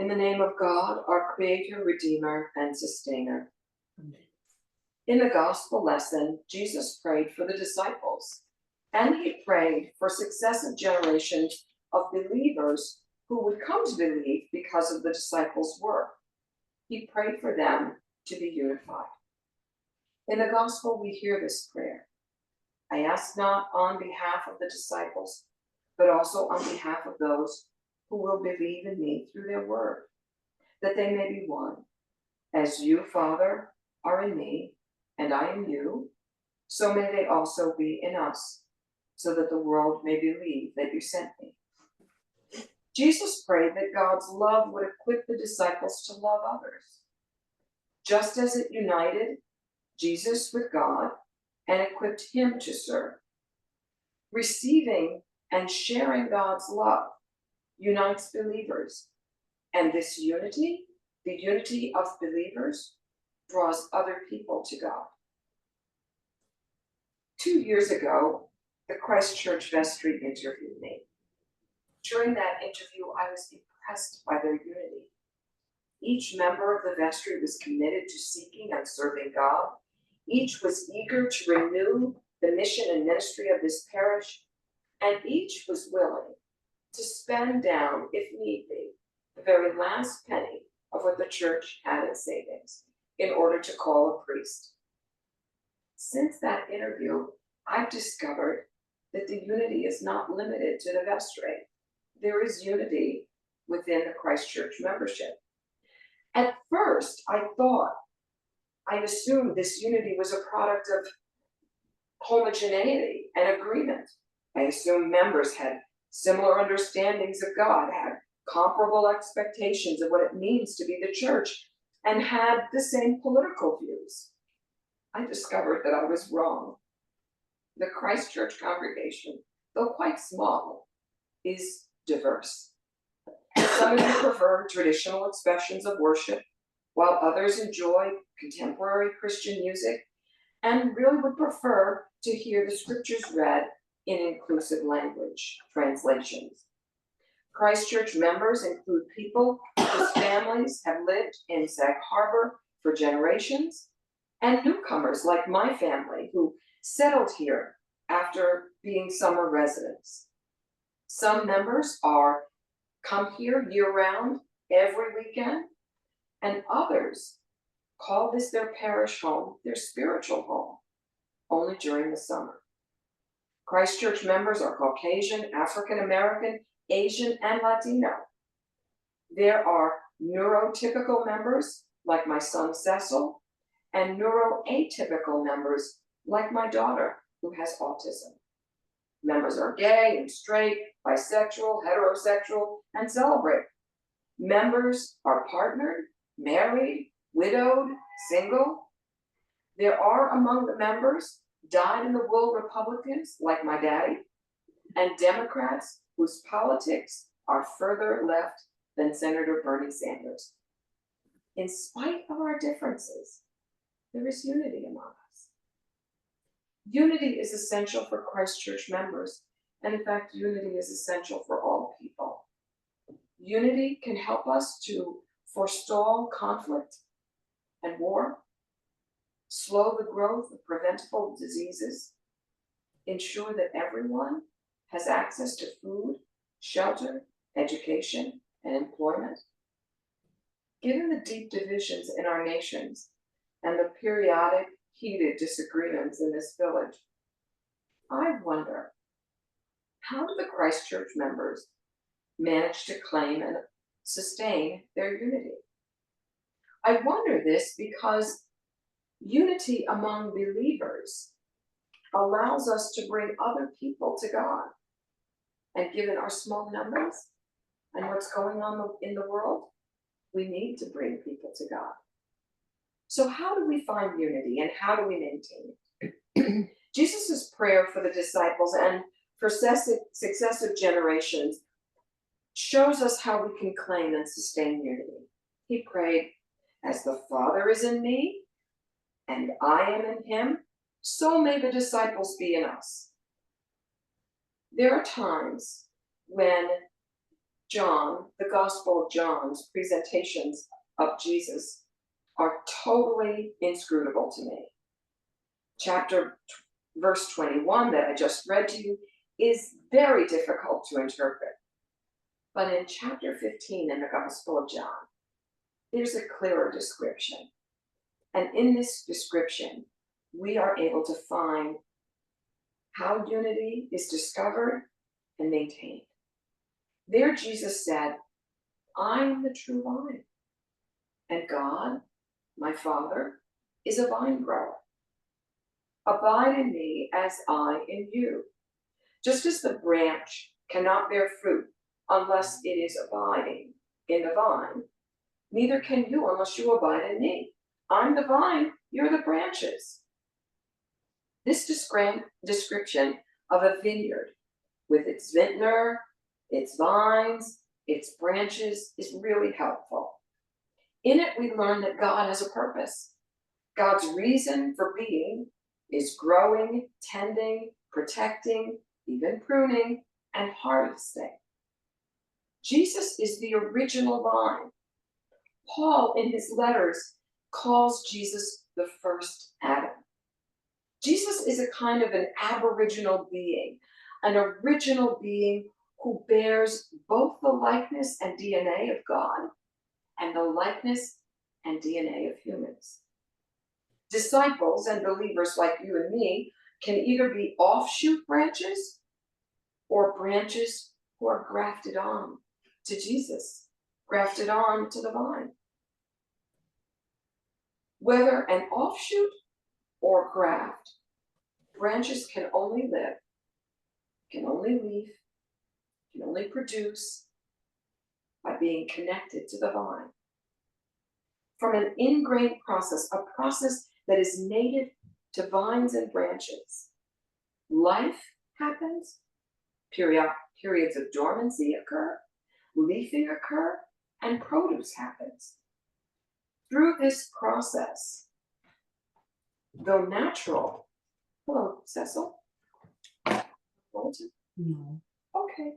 In the name of God, our Creator, Redeemer, and Sustainer. In the Gospel lesson, Jesus prayed for the disciples, and he prayed for successive generations of believers who would come to believe because of the disciples' work. He prayed for them to be unified. In the Gospel, we hear this prayer. I ask not on behalf of the disciples, but also on behalf of those who will believe in me through their word, that they may be one. As you, Father, are in me, and I in you, so may they also be in us, so that the world may believe that you sent me. Jesus prayed that God's love would equip the disciples to love others. Just as it united Jesus with God and equipped him to serve. Receiving and sharing God's love unites believers, and this unity, the unity of believers, draws other people to God. 2 years ago, the Christ Church Vestry interviewed me. During that interview, I was impressed by their unity. Each member of the vestry was committed to seeking and serving God. Each was eager to renew the mission and ministry of this parish, and each was willing to spend down, if need be, the very last penny of what the church had in savings in order to call a priest. Since that interview, I've discovered that the unity is not limited to the vestry. There is unity within the Christ Church membership. At first, I assumed this unity was a product of homogeneity and agreement. I assumed members had similar understandings of God, had comparable expectations of what it means to be the church, and had the same political views. I discovered that I was wrong. The Christ Church congregation, though quite small, is diverse. Some of you prefer traditional expressions of worship, while others enjoy contemporary Christian music and really would prefer to hear the scriptures read in inclusive language translations. Christ Church members include people whose families have lived in Sag Harbor for generations, and newcomers like my family who settled here after being summer residents. Some members come here year-round, every weekend, and others call this their parish home, their spiritual home, only during the summer. Christ Church members are Caucasian, African American, Asian, and Latino. There are neurotypical members, like my son Cecil, and neuroatypical members, like my daughter, who has autism. Members are gay and straight, bisexual, heterosexual, and celebrate. Members are partnered, married, widowed, single. There are among the members dyed-in-the-wool Republicans, like my daddy, and Democrats whose politics are further left than Senator Bernie Sanders. In spite of our differences, there is unity among us. Unity is essential for Christ Church members, and in fact, unity is essential for all people. Unity can help us to forestall conflict and war, slow the growth of preventable diseases, ensure that everyone has access to food, shelter, education, and employment. Given the deep divisions in our nations and the periodic heated disagreements in this village, I wonder, how do the Christ Church members manage to claim and sustain their unity? I wonder this because unity among believers allows us to bring other people to God. And given our small numbers and what's going on in the world, we need to bring people to God. So how do we find unity and how do we maintain it? Jesus' prayer for the disciples and for successive generations shows us how we can claim and sustain unity. He prayed, as the Father is in me and I am in him, so may the disciples be in us. There are times when John, the Gospel of John's presentations of Jesus are totally inscrutable to me. Verse 21 that I just read to you is very difficult to interpret. But in chapter 15 in the Gospel of John, there's a clearer description. And in this description, we are able to find how unity is discovered and maintained. There, Jesus said, I am the true vine, and God, my Father, is a vine grower. Abide in me as I in you. Just as the branch cannot bear fruit unless it is abiding in the vine, neither can you unless you abide in me. I'm the vine, you're the branches. This description of a vineyard with its vintner, its vines, its branches is really helpful. In it, we learn that God has a purpose. God's reason for being is growing, tending, protecting, even pruning, and harvesting. Jesus is the original vine. Paul, in his letters, calls Jesus the first Adam. Jesus is a kind of an aboriginal being, an original being who bears both the likeness and DNA of God and the likeness and DNA of humans. Disciples and believers like you and me can either be offshoot branches or branches who are grafted on to Jesus, grafted on to the vine. Whether an offshoot or graft, branches can only live, can only leaf, can only produce by being connected to the vine. From an ingrained process, a process that is native to vines and branches, life happens, periods of dormancy occur, leafing occur, and produce happens. Through this process, though natural, hello, Cecil? Walter? No. Okay.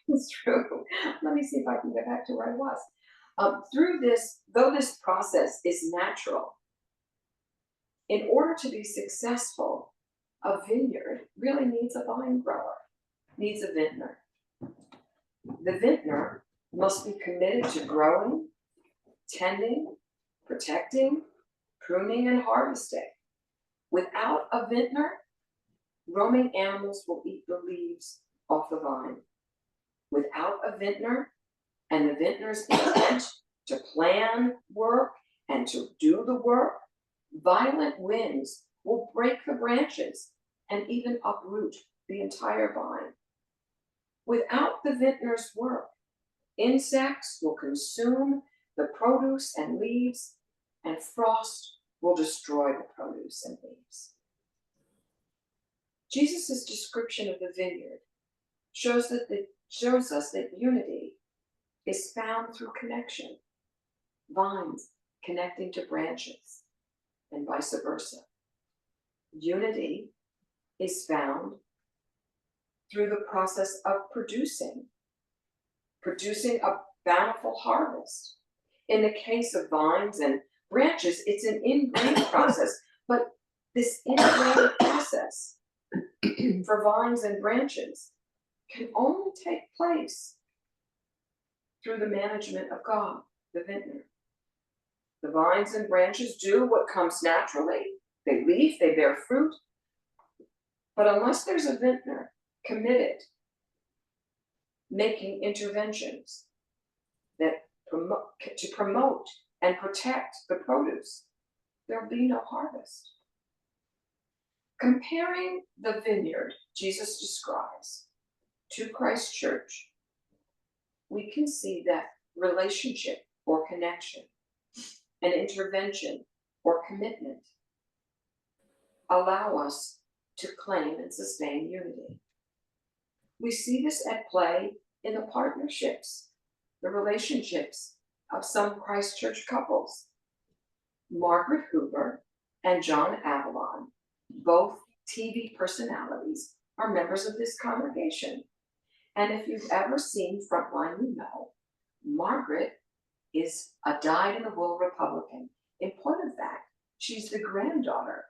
It's true. Let me see if I can get back to where I was. Though this process is natural, in order to be successful, a vineyard really needs a vine grower, needs a vintner. The vintner must be committed to growing, tending, protecting, pruning, and harvesting. Without a vintner, roaming animals will eat the leaves off the vine. Without a vintner, and the vintner's intent to plan work and to do the work, violent winds will break the branches and even uproot the entire vine. Without the vintner's work, insects will consume the produce and leaves, and frost will destroy the produce and leaves. Jesus' description of the vineyard shows us that unity is found through connection, vines connecting to branches, and vice versa. Unity is found through the process of producing a bountiful harvest. In the case of vines and branches, it's an ingrained process, but this ingrained process for vines and branches can only take place through the management of God, the vintner. The vines and branches do what comes naturally. They leaf, they bear fruit. But unless there's a vintner committed, making interventions to promote and protect the produce, there'll be no harvest. Comparing the vineyard Jesus describes to Christ Church, we can see that relationship or connection, an intervention or commitment allow us to claim and sustain unity. We see this at play in the partnerships, the relationships of some Christ Church couples. Margaret Hoover and John Avalon, both TV personalities, are members of this congregation. And if you've ever seen Frontline, you know, Margaret is a dyed-in-the-wool Republican. In point of fact, she's the granddaughter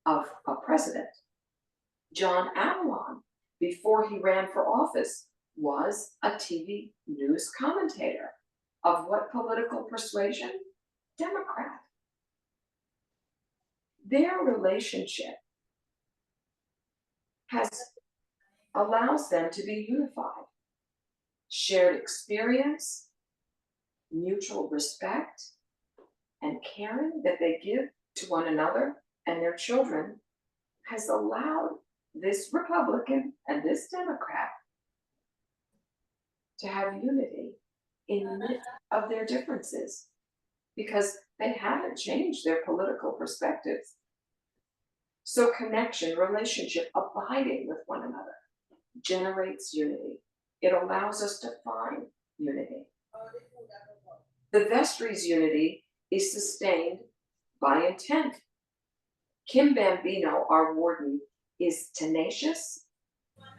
of a president. John Avalon, before he ran for office, was a TV news commentator. Of what political persuasion? Democrat. Their relationship allows them to be unified. Shared experience, mutual respect, and caring that they give to one another and their children has allowed this Republican and this Democrat to have unity in the midst of their differences, because they haven't changed their political perspectives. So connection, relationship, abiding with one another generates unity. It allows us to find unity. The vestry's unity is sustained by intent. Kim Bambino, our warden, is tenacious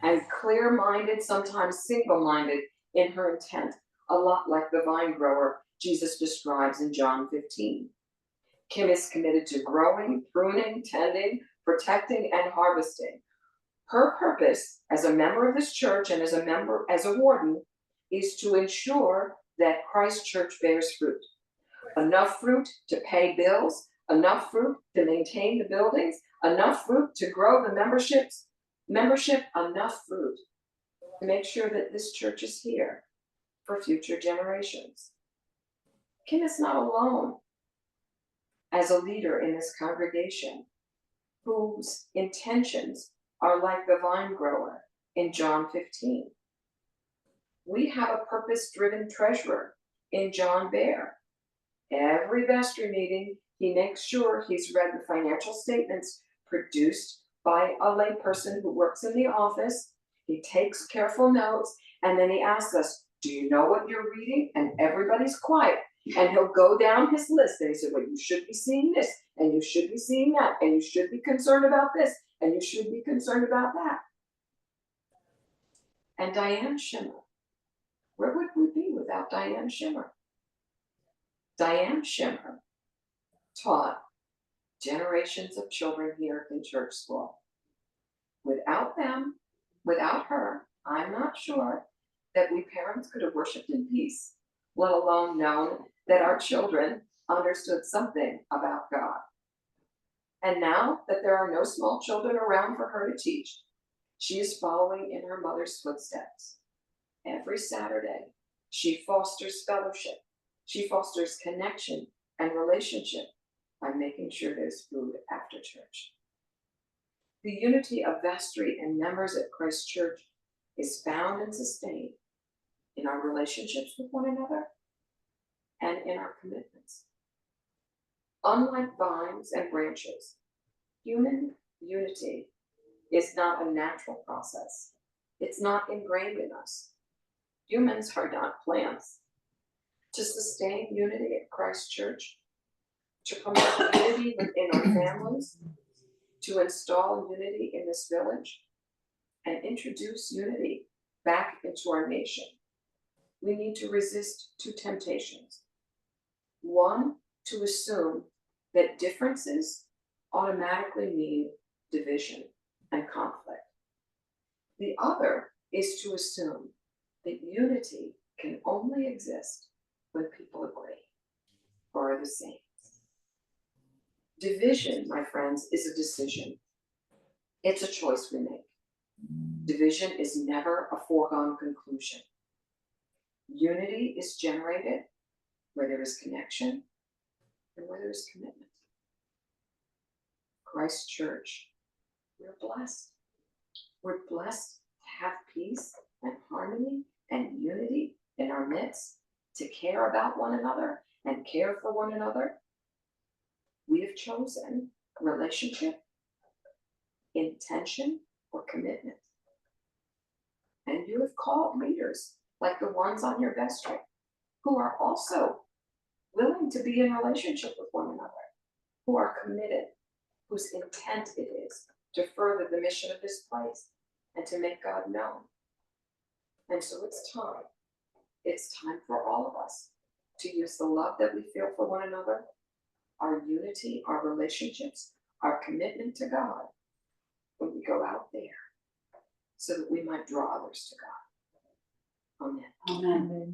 and clear-minded, sometimes single-minded in her intent, a lot like the vine grower Jesus describes in John 15. Kim is committed to growing, pruning, tending, protecting, and harvesting. Her purpose as a member of this church and as a warden is to ensure that Christ Church bears fruit. Enough fruit to pay bills, enough fruit to maintain the buildings, enough fruit to grow the membership, enough fruit to make sure that this church is here for future generations. Kim is not alone as a leader in this congregation whose intentions are like the vine grower in John 15. We have a purpose-driven treasurer in John Bear. Every vestry meeting, he makes sure he's read the financial statements produced by a layperson who works in the office. He takes careful notes, and then he asks us, do you know what you're reading? And everybody's quiet. And he'll go down his list and he said, well, you should be seeing this, and you should be seeing that, and you should be concerned about this, and you should be concerned about that. And Diane Schimmer, where would we be without Diane Schimmer? Diane Schimmer taught generations of children here in church school. Without them, without her, I'm not sure that we parents could have worshiped in peace, let alone known that our children understood something about God. And now that there are no small children around for her to teach, she is following in her mother's footsteps. Every Saturday, she fosters fellowship. She fosters connection and relationship by making sure there's food after church. The unity of vestry and members at Christ Church is found and sustained in our relationships with one another and in our commitments. Unlike vines and branches, human unity is not a natural process. It's not ingrained in us. Humans are not plants. To sustain unity at Christ Church, to promote unity within our families, to install unity in this village, and introduce unity back into our nation, we need to resist two temptations. One, to assume that differences automatically mean division and conflict. The other is to assume that unity can only exist when people agree or are the same. Division, my friends, is a decision. It's a choice we make. Division is never a foregone conclusion. Unity is generated where there is connection and where there is commitment. Christ Church, we're blessed. We're blessed to have peace and harmony and unity in our midst, to care about one another and care for one another. We have chosen relationship, intention, or commitment. And you have called leaders like the ones on your vestry who are also willing to be in relationship with one another, who are committed, whose intent it is to further the mission of this place and to make God known. And so it's time. It's time for all of us to use the love that we feel for one another, our unity, our relationships, our commitment to God when we go out there, so that we might draw others to God. Amen. Amen.